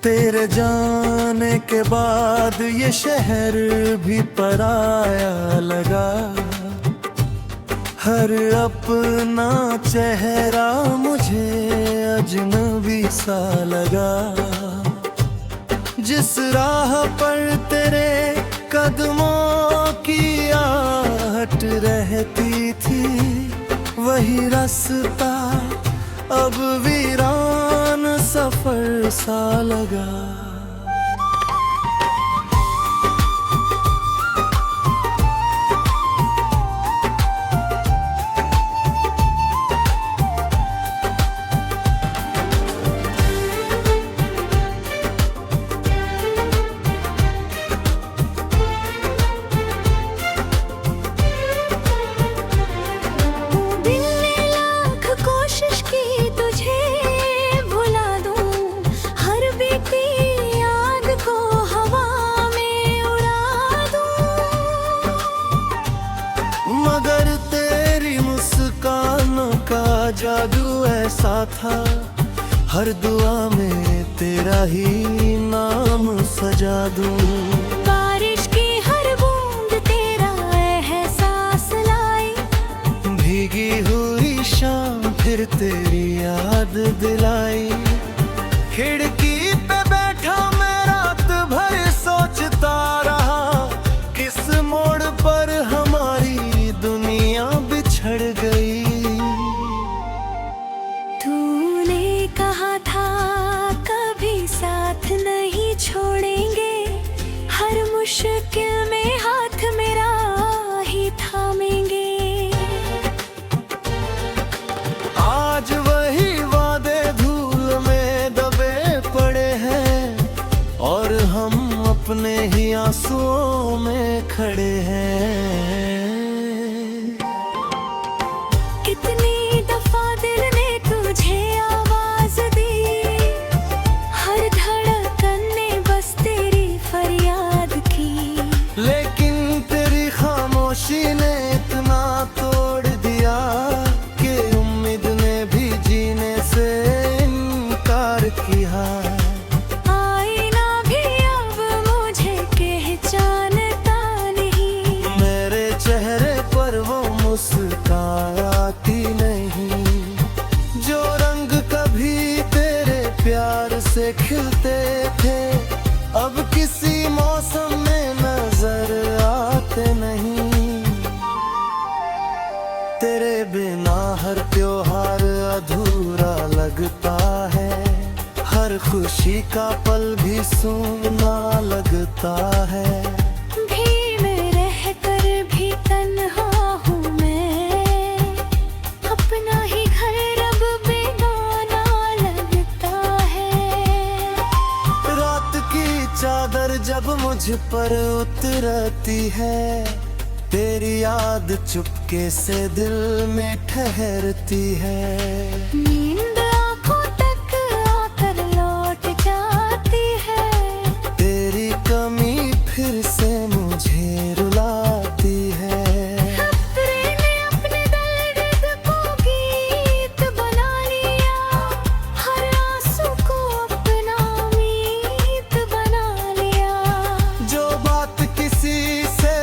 तेरे जाने के बाद ये शहर भी पराया लगा। हर अपना चेहरा मुझे अजनबी सा लगा। जिस राह पर तेरे कदमों की आहट रहती थी, वही रास्ता अब वीरान सफर सा लगा। मगर तेरी मुस्कानों का जादू ऐसा था, हर दुआ में तेरा ही नाम सजा दूं। बारिश की हर बूंद तेरा एहसास लाई, भीगी हुई शाम फिर तेरी याद दिलाई। खिड़की पे बैठा मैं रात भर सोचता रहा, किस मोड़ पर हमारी दुनिया बिछड़ गई। तूने कहा था कभी साथ नहीं छोड़ेंगे, हर मुश्किल में हाथ मेरा ही थामेंगे। आज वही वादे धूल में दबे पड़े हैं, और हम अपने ही आंसुओं में खड़े हैं। कितनी दफा दिल ने तुझे आवाज दी, हर धड़कन ने बस तेरी फरियाद की। लेकिन तेरी खामोशी ने इतना तोड़ दिया कि उम्मीद ने भी जीने से इनकार किया। आईना भी अब मुझे पहचानता नहीं, मेरे चेहरे पर वो मुस्कान आती नहीं। जो रंग कभी तेरे प्यार से खिलते थे, अब किसी मौसम में नजर आते नहीं। तेरे बिना हर त्योहार अधूरा लगता है, हर खुशी का पल भी सूना लगता है। भीड़ में रहकर भी तन्हा हूँ मैं, अपना ही घर अब बेगाना लगता है। रात की चादर जब मुझ पर उतरती है, तेरी याद चुपके से दिल में ठहरती है। नींद आँखों तक आकर लौट जाती है, तेरी कमी फिर से मुझे रुलाती है। खतरे ने अपने दर्द को गीत बना लिया, हर आंसू को अपना मीत बना लिया। जो बात किसी से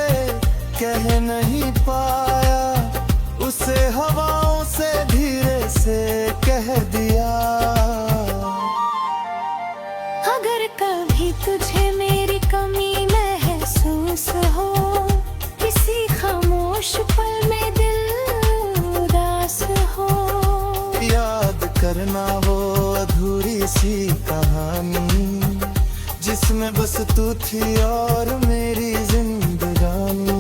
कह नहीं पाया, उसे हवाओं से धीरे से कह दिया। अगर कभी तुझे मेरी कमी महसूस हो, किसी खामोश पल में दिल उदास हो, याद करना वो अधूरी सी कहानी, जिसमें बस तू थी और मेरी जिंदगानी।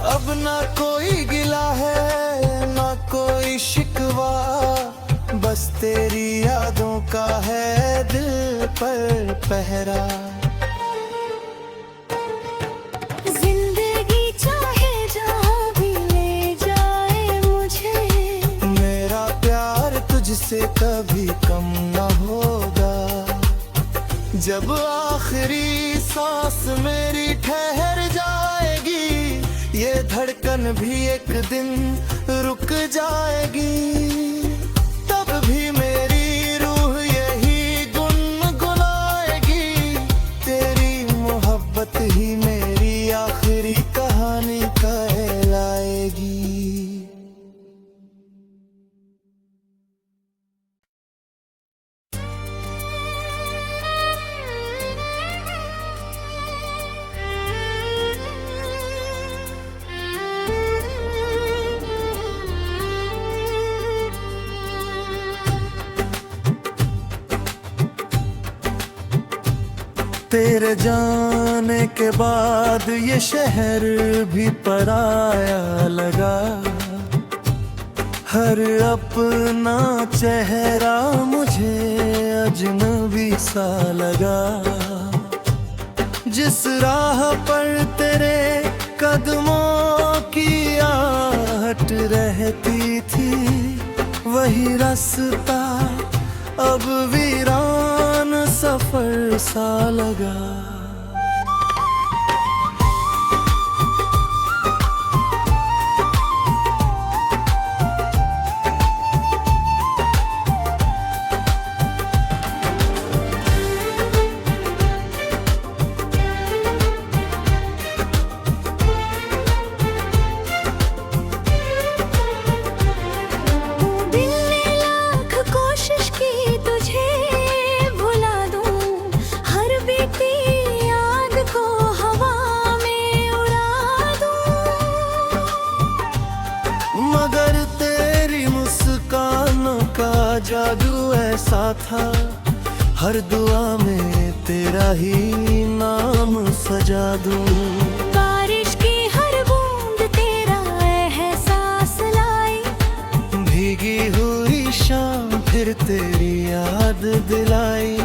अब ना कोई गिला है ना कोई शिकवा, बस तेरी यादों का है दिल पर पहरा। जिंदगी चाहे जहाँ भी ले जाए मुझे, मेरा प्यार तुझसे कभी कम न होगा। जब आखिरी सांस मेरी ठहर जाएगी, ये धड़कन भी एक दिन रुक जाएगी। तब भी मेरी रूह यही गुन तेरे जाने के बाद ये शहर भी पराया लगा, हर अपना चेहरा मुझे अजनबी सा लगा। जिस राह पर तेरे कदमों की आहट रहती थी, वही रास्ता अब वीरान सफर सा लगा। मगर तेरी मुस्कानों का जादू ऐसा था, हर दुआ में तेरा ही नाम सजा दूं। बारिश की हर बूंद तेरा एहसास लाई, भीगी हुई शाम फिर तेरी याद दिलाई।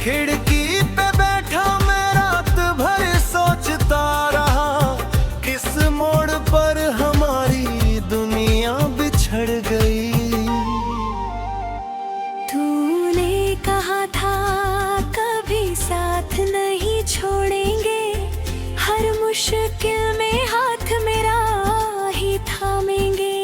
खिड़की पे बैठा मैं रात भर सोचता रहा, किस मोड़ पर हमारी दुनिया बिछड़ गई। तूने कहा था कभी साथ नहीं छोड़ेंगे, हर मुश्किल में हाथ मेरा ही थामेंगे।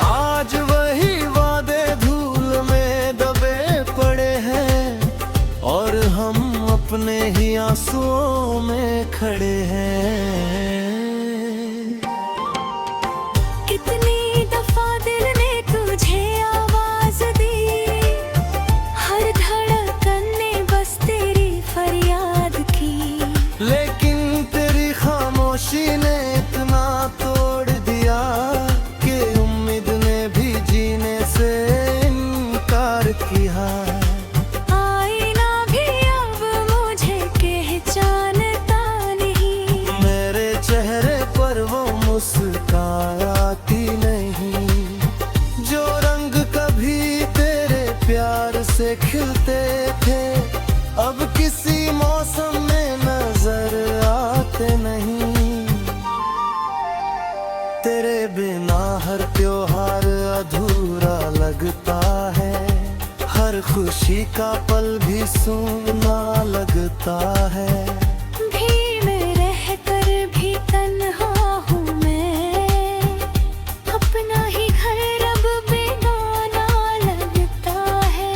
आज वही वादे धूल में दबे पड़े हैं, और हम अपने ही आंसुओं में खड़े हैं। कितनी दफा दिल ने तुझे आवाज दी, हर धड़कन ने बस तेरी फरियाद की। लेकिन तेरी खामोशी ने इतना तोड़ दिया कि उम्मीद ने भी जीने से इनकार किया। आईना भी अब मुझे पहचानता नहीं, मेरे चेहरे पर वो मुस्कान आती नहीं, जो रंग कभी तेरे प्यार से खिलते थे, अब किसी मौसम में नजर आते नहीं। तेरे बिना हर त्योहार अधूरा लगता है, हर खुशी का पल भी सूना लगता है। भीड़ में रहकर भी तन्हा हूँ मैं, अपना ही घर अब बेगाना लगता है।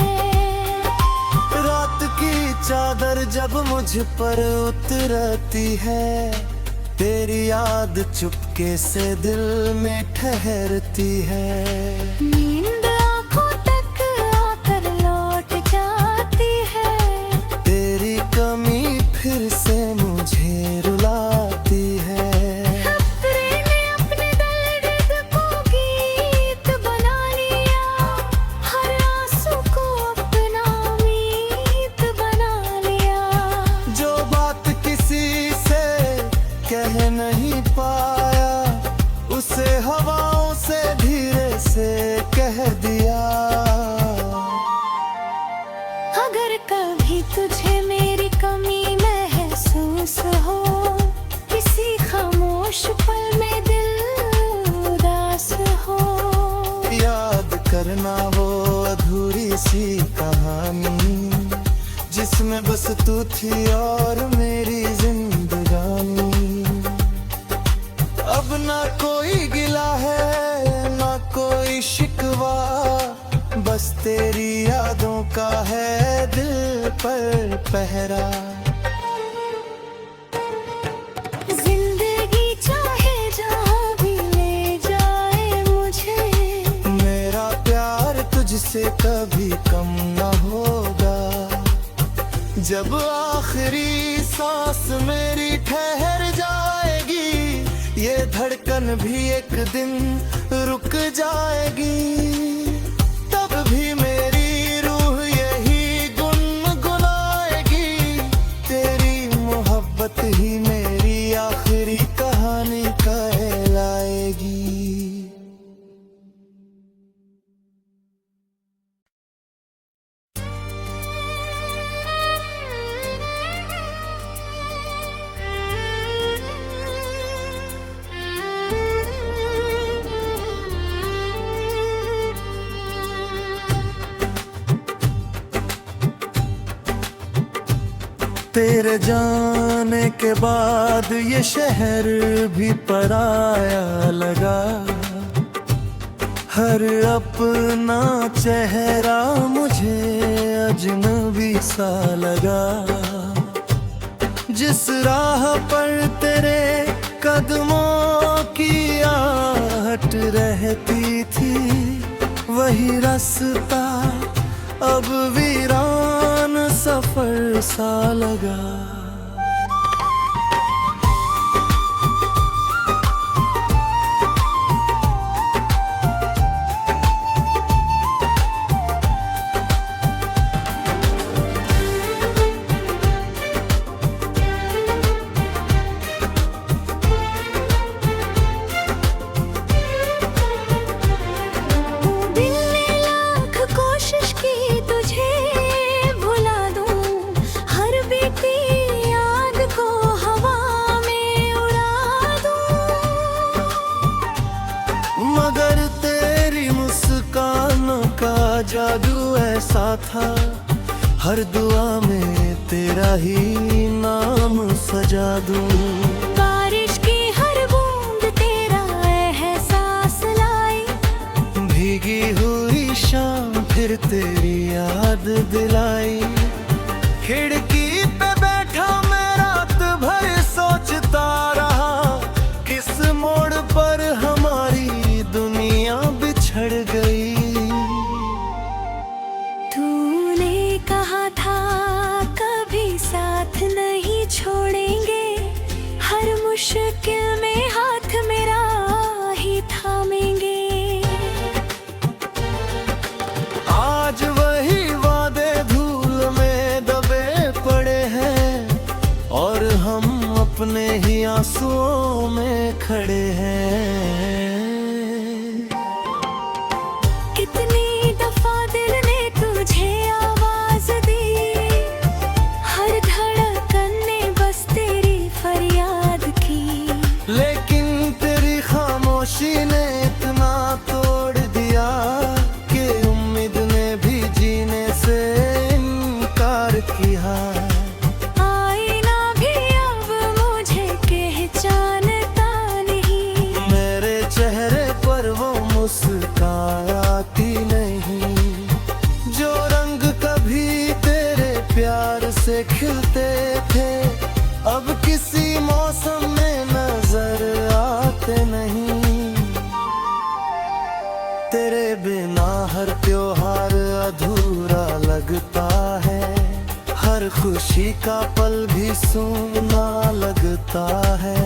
रात की चादर जब मुझ पर उतरती है, तेरी याद चुपके से दिल में ठहरती है। नींद आँखों तक आकर लौट जाती है, तेरी कमी फिर से मुझे रुलाती है। अपने अपने दर्द को गीत बना लिया, हर आंसू को अपना मीत बना लिया। जो बात किसी से कह नहीं पाया, उसे हवाओं से धीरे से कह दिया। अगर कभी तुझे मेरी कमी महसूस हो, किसी खामोश पल में दिल उदास हो, याद करना वो अधूरी सी कहानी, जिसमें बस तू थी और मेरी जिंदगानी। अब ना कोई गिला है ना कोई शिकवा, बस तेरी यादों का है दिल पर पहरा। जिंदगी चाहे जहाँ भी ले जाए मुझे, मेरा प्यार तुझसे कभी कम न होगा। जब आखिरी सांस मेरी ठहर जाएगी, ये धड़कन भी एक दिन रुक जाएगी, तब भी मेरी रूह यही गुनगुनाएगी। तेरे जाने के बाद ये शहर भी पराया लगा। हर अपना चेहरा मुझे अजनबी सा लगा। जिस राह पर तेरे कदमों की आहट रहती थी, वही रास्ता अब वीरान सफर सा लगा। मगर तेरी मुस्कानों का जादू ऐसा था, हर दुआ में तेरा ही नाम सजा दूं। बारिश की हर बूंद तेरा एहसास लाई, भीगी हुई शाम फिर तेरी याद दिलाई। खिड़की पे बैठा मैं रात भर सोचता रहा, किस मोड़ पर हमारी दुनिया बिछड़ गई। तूने कहा था कभी साथ नहीं छोड़ेंगे, हर मुश्किल में हाथ मेरा ही थामेंगे। आज वही वादे धूल में दबे पड़े हैं, और हम अपने ही आंसुओं में खड़े हैं। कितनी दफा दिल ने तुझे आवाज दी, हर धड़कन ने बस तेरी फरियाद की। लेकिन तेरी खामोशी ने इतना तोड़ दिया कि उम्मीद ने भी जीने से इनकार किया। आईना भी अब मुझे पहचानता नहीं, मेरे चेहरे पर वो मुस्कान आती नहीं, जो रंग कभी तेरे प्यार से खिलते थे, अब किसी मौसम में नजर आते नहीं। तेरे बिना हर त्योहार अधूरा लगता है, हर खुशी का पल भी सूना लगता है।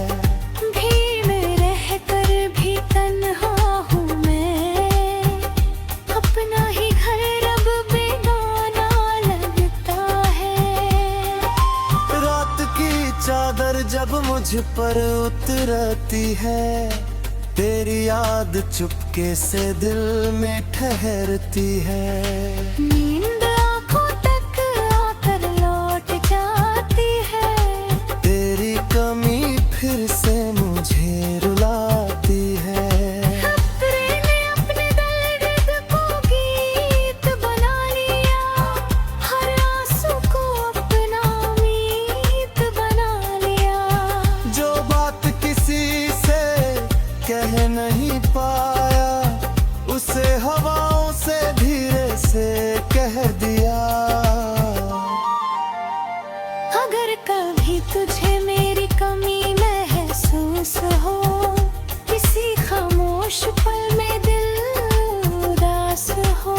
भीड़ में रहकर भी तन्हा हूँ मैं, अपना ही घर अब बेगाना लगता है। रात की चादर जब मुझ पर उतरती है, तेरी याद चुपके से दिल में ठहरती है। नींद आँखों तक आकर लौट जाती है, तेरी कमी फिर से मुझे रुलाती है। खतरे ने अपने दर्द को गीत बना लिया, हर आंसू को अपना मीत बना लिया। जो बात किसी से कह नहीं पाया, उसे हवाओं से धीरे से कह दिया। अगर कभी तुझे मेरी कमी महसूस हो, किसी खामोश पल में दिल उदास हो,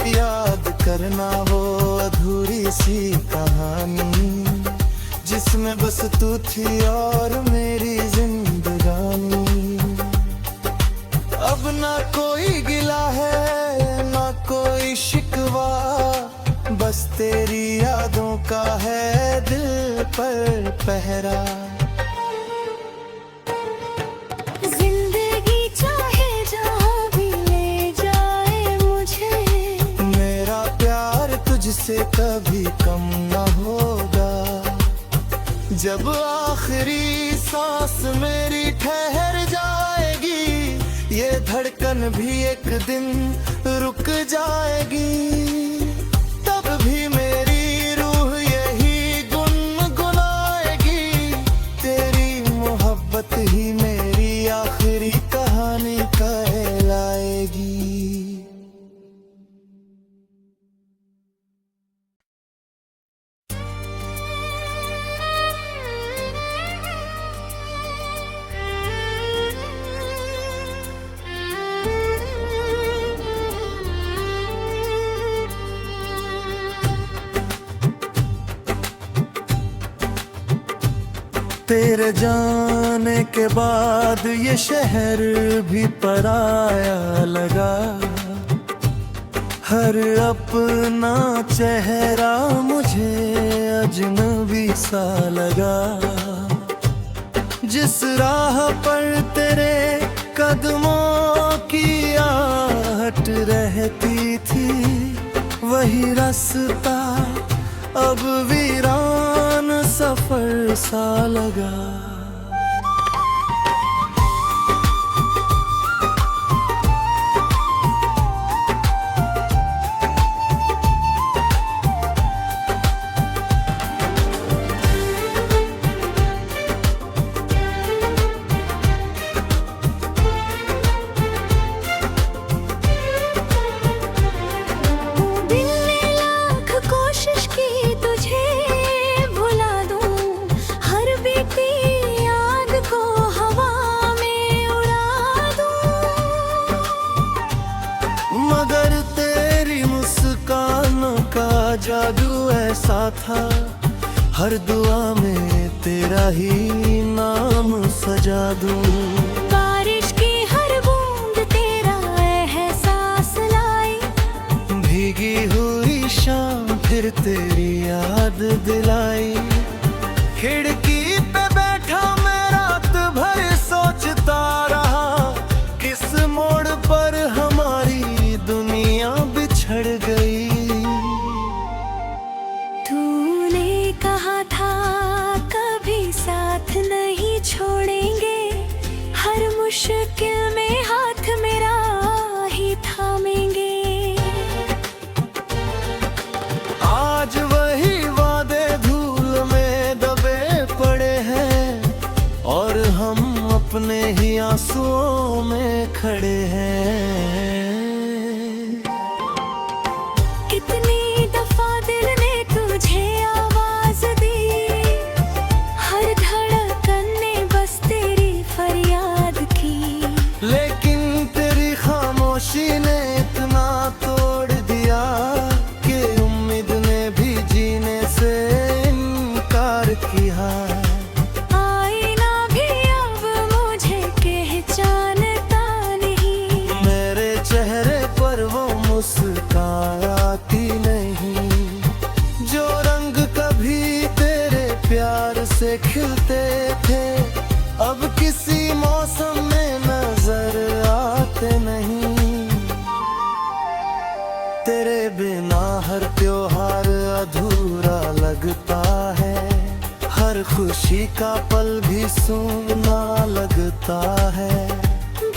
याद करना वो अधूरी सी कहानी, जिसमें बस तू थी और मेरी जिंदगानी। अब ना कोई गिला है ना कोई शिकवा, बस तेरी यादों का है दिल पर पहरा। जिंदगी चाहे जहाँ भी ले जाए मुझे, मेरा प्यार तुझसे कभी कम न होगा। जब आखिरी सांस मेरी ठहर जाएगी, ये धड़कन भी एक दिन रुक जाएगी, तब भी मेरी रूह यही गुनगुनाएगी। तेरे जाने के बाद ये शहर भी पराया लगा। हर अपना चेहरा मुझे अजनबी सा लगा। जिस राह पर तेरे कदमों की आहट रहती थी, वही रास्ता अब वीरान सफर सा लगा। दिल ने लाख कोशिश की तुझे भुला दूं, हर बीती याद को हवा में उड़ा दूं। मगर तेरी मुस्कान का जादू ऐसा था, हर दुआ में तेरा ही नाम सजा दूं। बारिश की हर बूंद तेरा एहसास लाई, भीगी हुई शाम फिर तेरी याद दिलाई। खिड़की पे बैठा मैं रात भर सोचता रहा, किस मोड़ पर हमारी दुनिया बिछड़ गई। तूने कहा था कभी साथ नहीं छोड़ेंगे, हर मुश्किल में हाथ मेरा ही थामेंगे। आज वही वादे धूल में दबे पड़े हैं, और हम अपने ही आंसुओं में खड़े हैं। कितनी दफा दिल ने तुझे आवाज दी, हर धड़कन ने बस तेरी फरियाद की। लेकिन तेरी खामोशी ने इतना तोड़ दिया कि उम्मीद ने भी जीने से इनकार किया। आईना भी अब मुझे पहचानता नहीं, मेरे चेहरे पर वो मुस्कान आती नहीं, जो रंग कभी तेरे प्यार से खिलते थे, अब किसी मौसम में नजर आते नहीं। तेरे बिना हर त्योहार अधूरा लगता है, हर खुशी का पल भी सूना लगता है।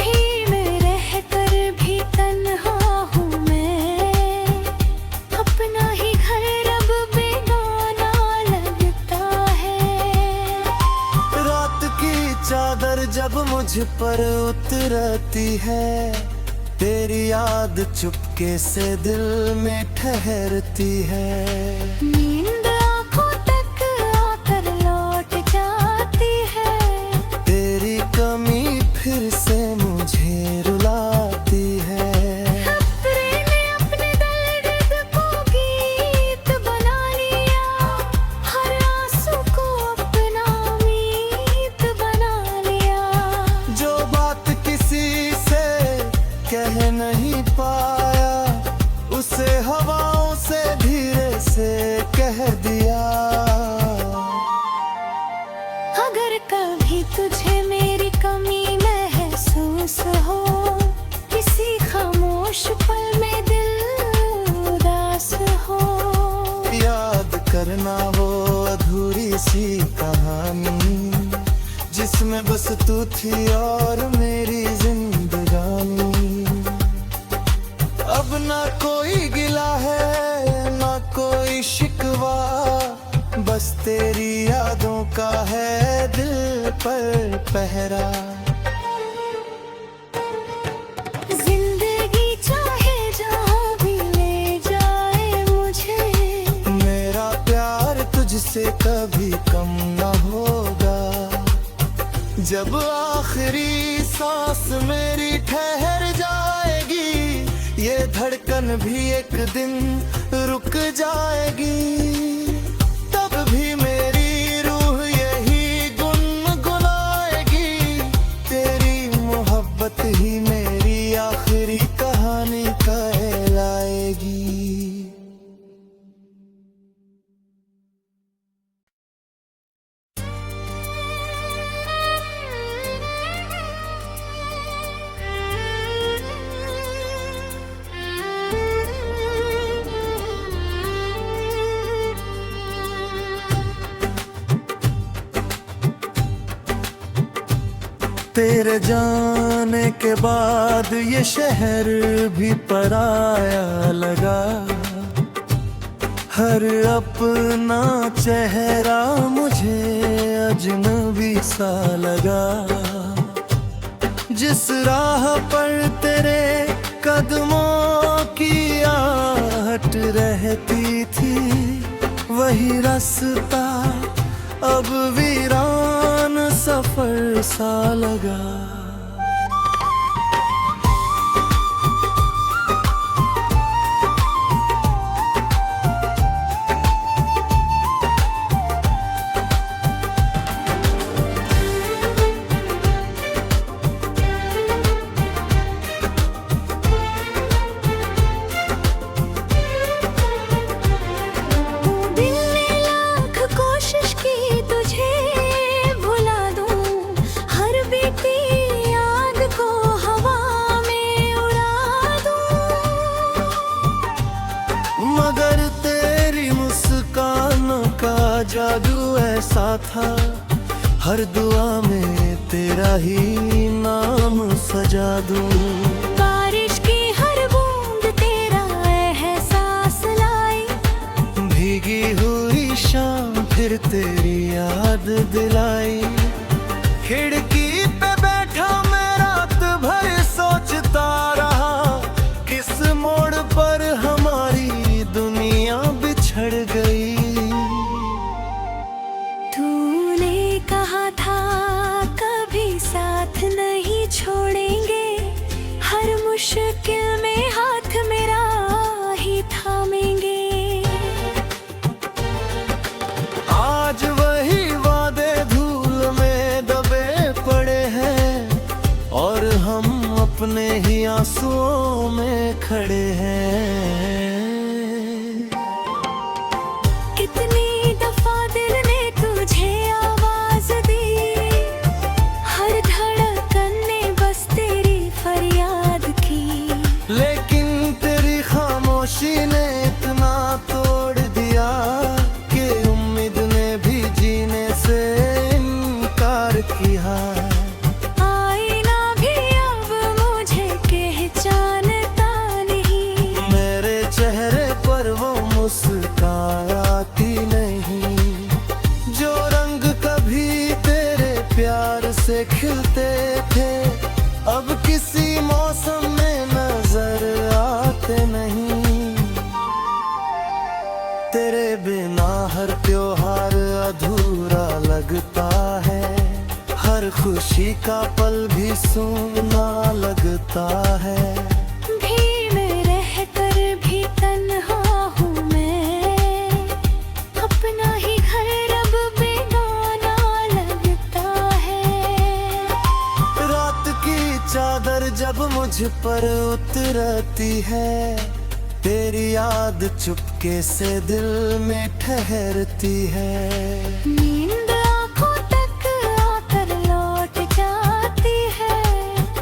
भीड़ में रहकर भी तन्हा हूँ मैं, अपना ही घर अब बेगाना लगता है। रात की चादर जब मुझ पर उतरती है, तेरी याद चुपके से दिल में ठहरती है। नींद आँखों तक आकर लौट जाती है, तेरी कमी फिर से मुझे रुलाती है। खतरे ने अपने दर्द को गीत बना लिया, हर आंसू को अपना मीत बना लिया। जो बात किसी से कह नहीं पाया, उसे हवाओं से धीरे से कह दिया। अगर कभी तुझे मेरी कमी महसूस हो, किसी खामोश पल में दिल उदास हो, याद करना वो अधूरी सी कहानी, जिसमें बस तू थी और मेरी जिंदगानी। अब ना कोई गिला है ना कोई शिकवा, बस तेरी यादों का है दिल पर पहरा। जिंदगी चाहे जहाँ भी ले जाए मुझे, मेरा प्यार तुझसे कभी कम न होगा। जब आखिरी सांस मेरी ठहर जाएगी, ये धड़कन भी एक दिन रुक जाएगी। तब भी मेरी रूह यही गुन आखिरी कहानी कहलाएगी। तेरे जाने के बाद ये शहर भी पराया लगा, हर अपना चेहरा मुझे अजनबी सा लगा। जिस राह पर तेरे कदमों की आहट रहती थी, वही रास्ता अब वीरान सफर सा लगा। जादू ऐसा था, हर दुआ में तेरा ही नाम सजा दूं। बारिश की हर बूंद तेरा एहसास लाई, भीगी हुई शाम फिर तेरी याद दिलाई। खिड़की पे बैठा मैं रात भर सोचता रहा, किस मोड़ पर हमारी दुनिया बिछड़ गई। कहा था कभी साथ नहीं छोड़ेंगे, हर मुश्किल में हाथ मेरा ही थामेंगे। आज वही वादे धूल में दबे पड़े हैं, और हम अपने ही आंसुओं में खड़े हैं। कितनी दफा दिल ने तुझे ने इतना तोड़ दिया कि उम्मीद ने भी जीने से इनकार किया। आईना भी अब मुझे पहचानता नहीं, मेरे चेहरे पर वो मुस्कान आती नहीं। जो रंग कभी तेरे प्यार से खिलते थे, अब किसी मौसम में नजर आते नहीं। तेरे बिना हर त्योहार अधूरा लगता है, हर खुशी का पल भी सूना लगता है। भीड़ में रहकर भी तन्हा हूँ मैं, अपना ही घर अब बेगाना लगता है। रात की चादर जब मुझ पर उतरती है, तेरी याद चुपके से दिल में ठहरती है। नींद आँखों तक आकर लौट जाती है,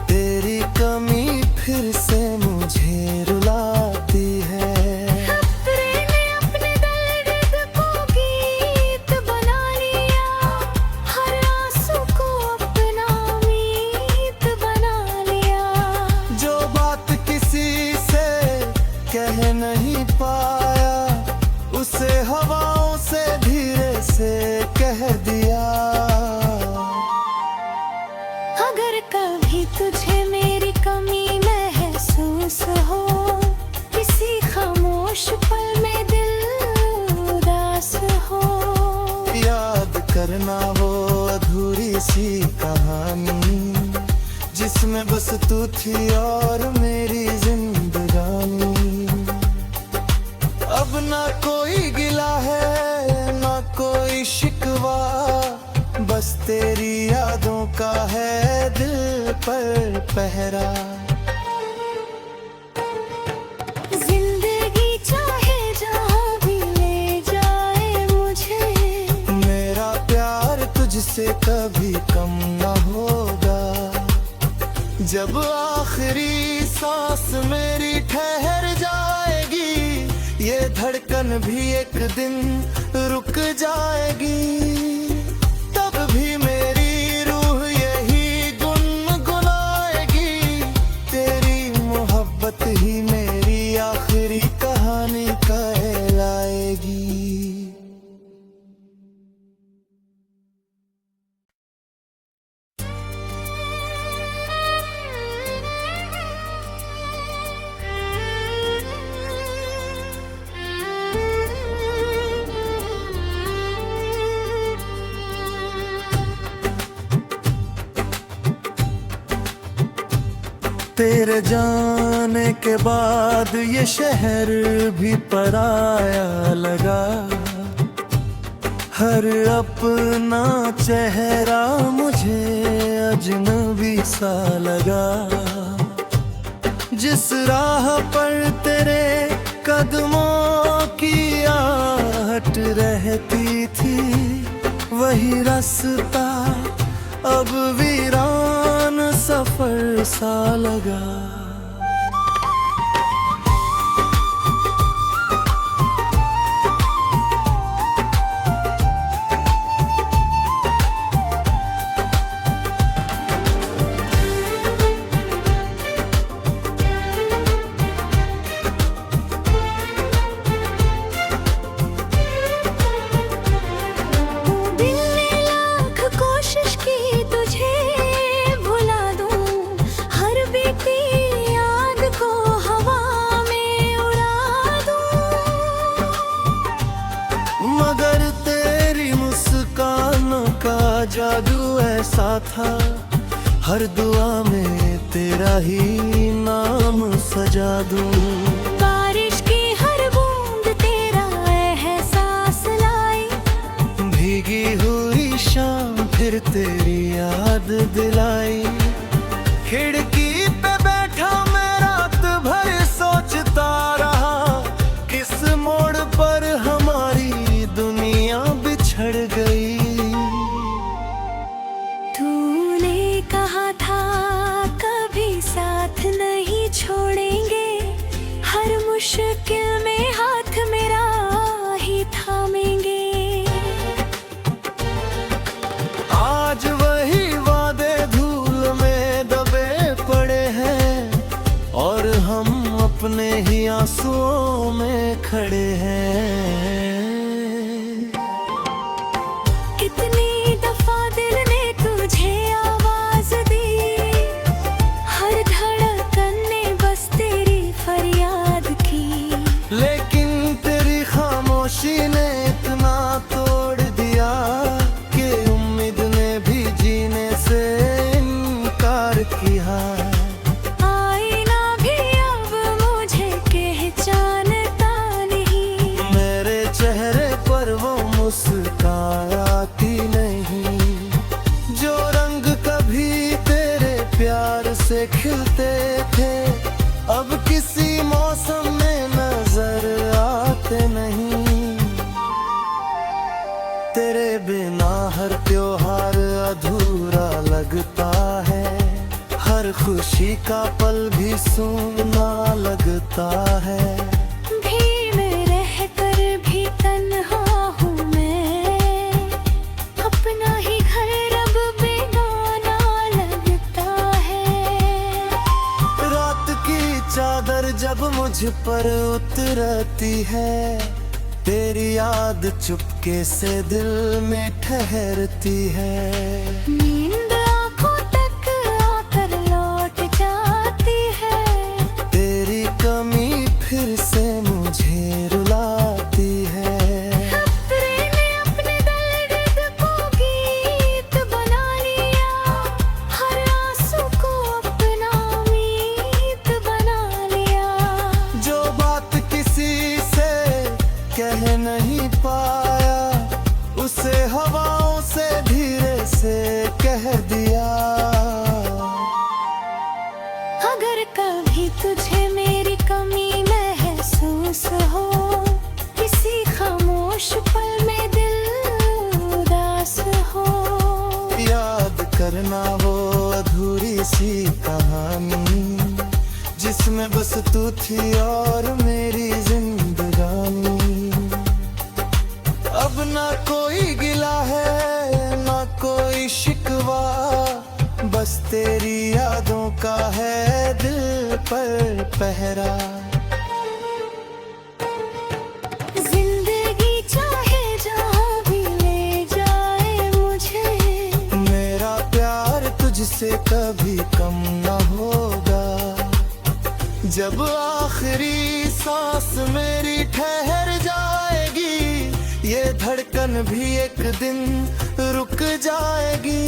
तेरी कमी फिर से मुझे रुलाती है। खतरे ने अपने दर्द को गीत बना लिया, हर आंसू को अपना मीत बना लिया। जो बात किसी से कह नहीं पाया, उसे हवाओं से धीरे से कह दिया। अगर कभी तुझे मेरी कमी महसूस हो, किसी खामोश पल में दिल उदास हो, याद करना वो अधूरी सी कहानी, जिसमें बस तू थी और मेरी जिंदगानी। अब ना कोई गिला है ना कोई शिकवा, बस तेरी यादों का है दिल पर पहरा। से कभी कम न होगा। जब आखिरी सांस मेरी ठहर जाएगी, ये धड़कन भी एक दिन रुक जाएगी। तब भी मेरी रूह यही गुनगुनाएगी, तेरी मोहब्बत ही मेरी आखिरी कहानी कहलाएगी। तेरे जाने के बाद ये शहर भी पराया लगा। हर अपना चेहरा मुझे अजनबी सा लगा। जिस राह पर तेरे कदमों की आहट रहती थी, वही रास्ता अब वीरान सफर सा लगा। जादू ऐसा था, हर दुआ में तेरा ही नाम सजा दूं। बारिश की हर बूंद तेरा एहसास लाई, भीगी हुई शाम फिर तेरी याद दिलाई। खिड़की पे बैठा मैं रात भर सोचता रहा, किस मोड़ पर हमारी दुनिया बिछड़ गई। कहा था कभी साथ नहीं छोड़ेंगे, हर मुश्किल में हाथ मेरा ही थामेंगे। आज वही वादे धूल में दबे पड़े हैं, और हम अपने ही आंसुओं में खड़े हैं। कितनी दफा दिल ने तुझे आवाज दी, हर धड़कन ने बस तेरी फरियाद की। लेकिन तेरी खामोशी ने इतना तोड़ दिया कि उम्मीद ने भी जीने से इनकार किया। आईना भी अब मुझे पहचानता नहीं, मेरे चेहरे पर वो मुस्कुराती नहीं। जो रंग कभी तेरे प्यार से खिलते थे, अब किसी मौसम में नजर आते नहीं। तेरे बिना हर त्योहार अधूरा लगता है, हर खुशी का पल भी सूना लगता है। भीड़ में रहकर भी तन्हा हूँ मैं, अपना ही घर अब बेगाना लगता है। रात की चादर जब मुझ पर उतरती है, तेरी याद चुपके से दिल में ठहरती है। नींद आँखों तक आकर लौट जाती है, तेरी कमी फिर से मुझे रुलाती है। खतरे ने अपने दर्द को गीत बना लिया, हर आंसू को अपना मीत बना लिया। जो बात किसी से कह नहीं पाया, उसे हवाओं से धीरे से कह दिया। अगर कभी तुझे मेरी कमी महसूस हो, किसी खामोश पल में दिल उदास हो, करना वो अधूरी सी कहानी जिसमें बस तू थी और मेरी जिंदगानी। अब ना कोई गिला है ना कोई शिकवा, बस तेरी यादों का है दिल पर पहरा। जिंदगी चाहे जहाँ भी ले जाए मुझे, मेरा प्यार तुझसे कभी कम न होगा। जब आखिरी सांस मेरी ठहर जाएगी, ये धड़कन भी एक दिन रुक जाएगी।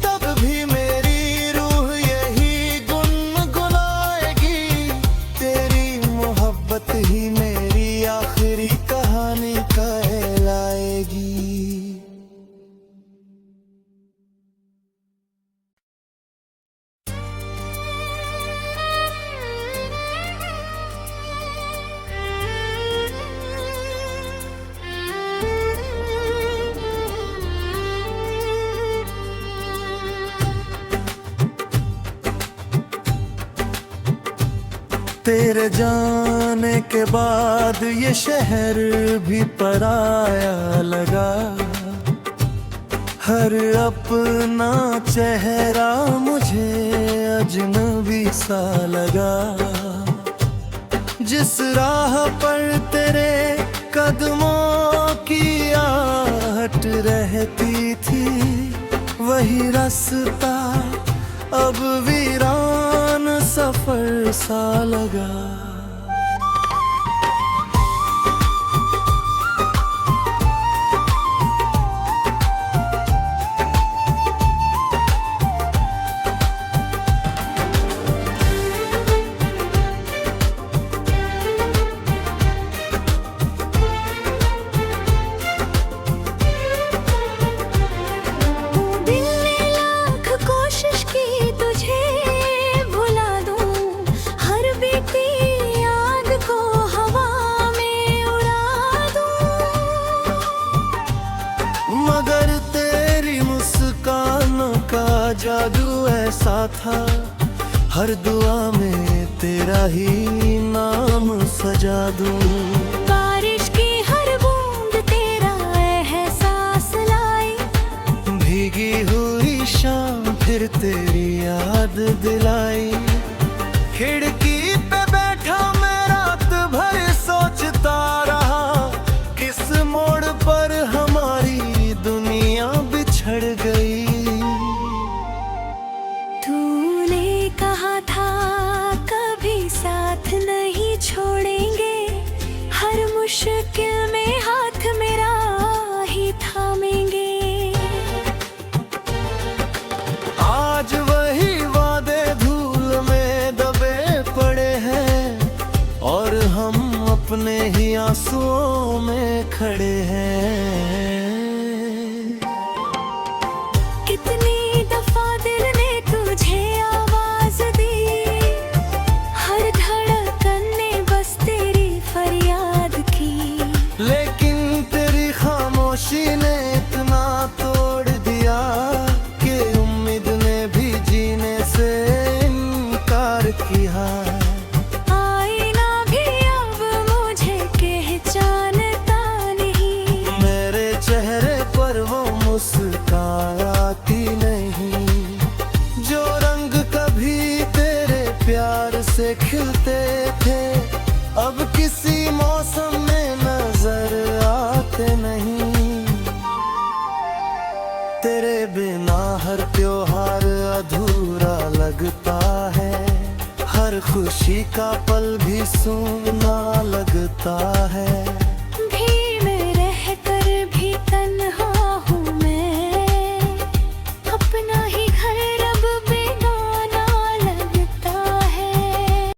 तब भी मेरी रूह यही गुनगुनाएगी, तेरी मोहब्बत ही मेरी आखिरी कहानी कहलाएगी। तेरे जाने के बाद ये शहर भी पराया लगा, हर अपना चेहरा मुझे अजनबी सा लगा। जिस राह पर तेरे कदमों की आहट रहती थी, वही रास्ता अब वीरान सफर सा लगा। दिल ने लाख कोशिश की तुझे भुला दूं, हर बीती याद को हवा में उड़ा दूं। मगर तेरी मुस्कानों का जादू ऐसा था, हर दुआ में तेरा ही नाम सजा दूं। बारिश की हर बूंद तेरा एहसास लाई, भीगी हुई शाम फिर तेरी याद दिलाई। खिड़की पे बैठा मैं रात भर सोचता रहा, किस मोड़ पर हमारी दुनिया बिछड़ गई। तूने कहा था कभी साथ नहीं छोड़ेंगे, हर मुश्किल में हाथ मेरा ही थामेंगे। आज वही वादे धूल में दबे पड़े हैं, और हम अपने ही आंसुओं में खड़े हैं। कितनी दफा दिल ने तुझे आवाज दी, हर धड़कन ने बस तेरी फरियाद की। लेकिन तेरी खामोशी ने इतना तोड़ दिया कि उम्मीद ने भी जीने से इनकार किया। आईना भी अब मुझे पहचानता नहीं, मेरे चेहरे पर वो मुस्कान आती नहीं, जो रंग कभी तेरे प्यार से खिलते थे, अब किसी मौसम में नजर आते नहीं। तेरे बिना हर त्योहार अधूरा लगता है, हर खुशी का पल भी सूना लगता